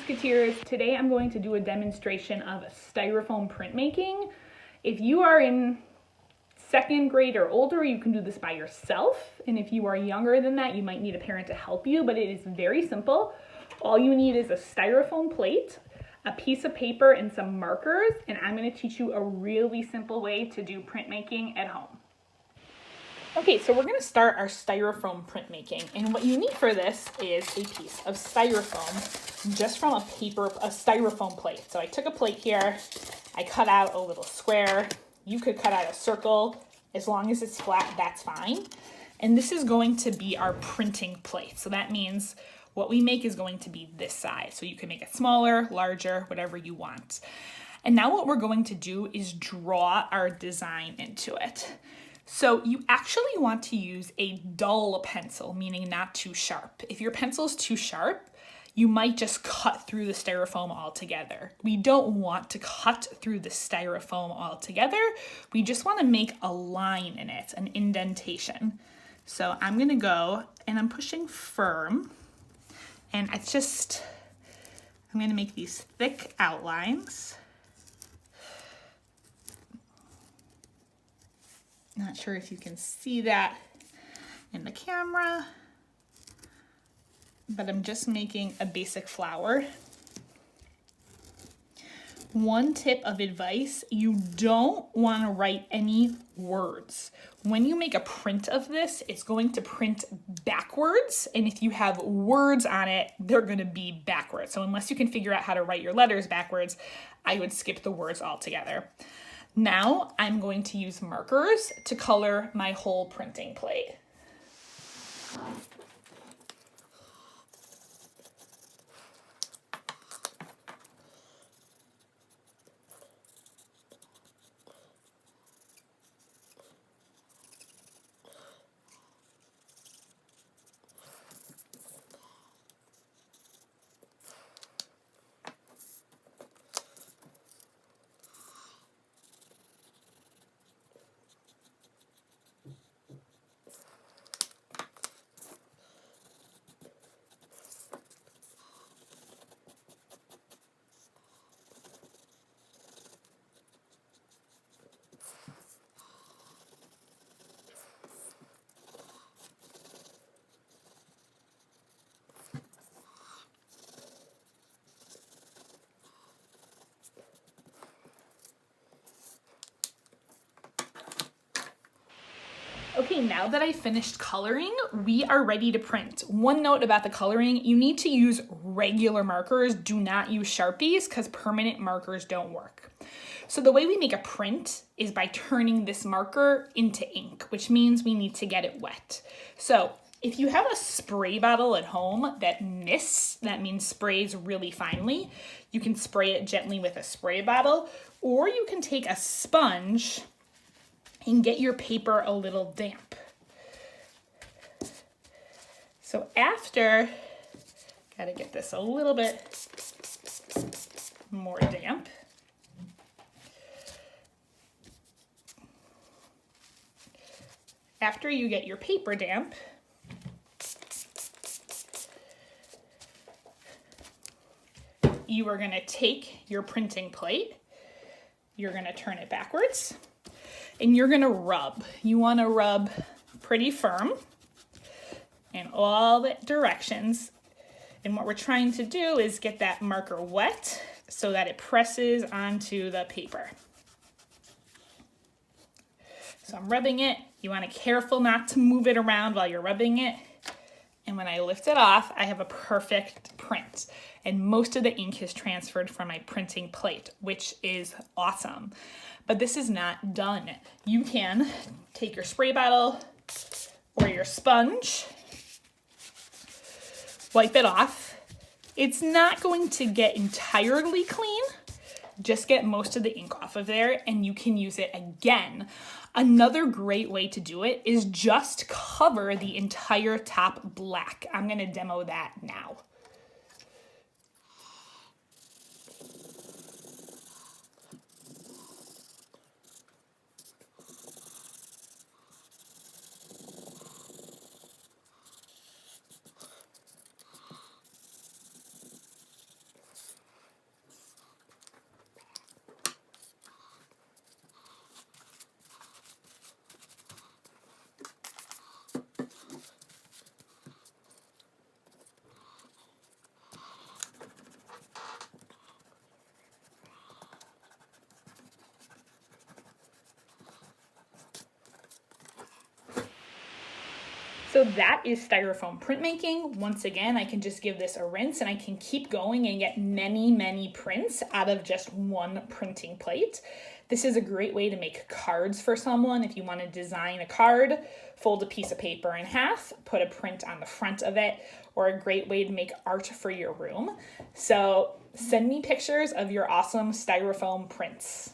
Musketeers. Today I'm going to do a demonstration of styrofoam printmaking. If you are in second grade or older, you can do this by yourself. And if you are younger than that, you might need a parent to help you, but it is very simple. All you need is a styrofoam plate, a piece of paper, and some markers. And I'm going to teach you a really simple way to do printmaking at home. Okay, so we're going to start our styrofoam printmaking, and what you need for this is a piece of styrofoam just from a styrofoam plate. So I took a plate here, I cut out a little square. You could cut out a circle. As long as it's flat, that's fine. And this is going to be our printing plate. So that means what we make is going to be this size. So you can make it smaller, larger, whatever you want. And now what we're going to do is draw our design into it. So you actually want to use a dull pencil, meaning not too sharp. If your pencil's too sharp, you might just cut through the styrofoam altogether. We don't want to cut through the styrofoam altogether. We just want to make a line in it, an indentation. So I'm gonna go and I'm pushing firm, and I'm gonna make these thick outlines. Not sure if you can see that in the camera, but I'm just making a basic flower. One tip of advice, you don't want to write any words. When you make a print of this, it's going to print backwards, and if you have words on it, they're going to be backwards. So unless you can figure out how to write your letters backwards, I would skip the words altogether. Now I'm going to use markers to color my whole printing plate. Okay, now that I finished coloring, we are ready to print. One note about the coloring, you need to use regular markers. Do not use Sharpies because permanent markers don't work. So the way we make a print is by turning this marker into ink, which means we need to get it wet. So if you have a spray bottle at home that mists, that means sprays really finely, you can spray it gently with a spray bottle, or you can take a sponge and get your paper a little damp. So after, gotta get this a little bit more damp. After you get your paper damp, you are gonna take your printing plate, you're gonna turn it backwards, and you're gonna rub. You wanna rub pretty firm in all the directions. And what we're trying to do is get that marker wet so that it presses onto the paper. So I'm rubbing it. You wanna be careful not to move it around while you're rubbing it. And when I lift it off, I have a perfect print. And most of the ink has transferred from my printing plate, which is awesome. But this is not done. You can take your spray bottle or your sponge, wipe it off. It's not going to get entirely clean. Just get most of the ink off of there and you can use it again. Another great way to do it is just cover the entire top black. I'm gonna demo that now. So that is styrofoam printmaking. Once again, I can just give this a rinse and I can keep going and get many, many prints out of just one printing plate. This is a great way to make cards for someone. If you want to design a card, fold a piece of paper in half, put a print on the front of it, or a great way to make art for your room. So send me pictures of your awesome styrofoam prints.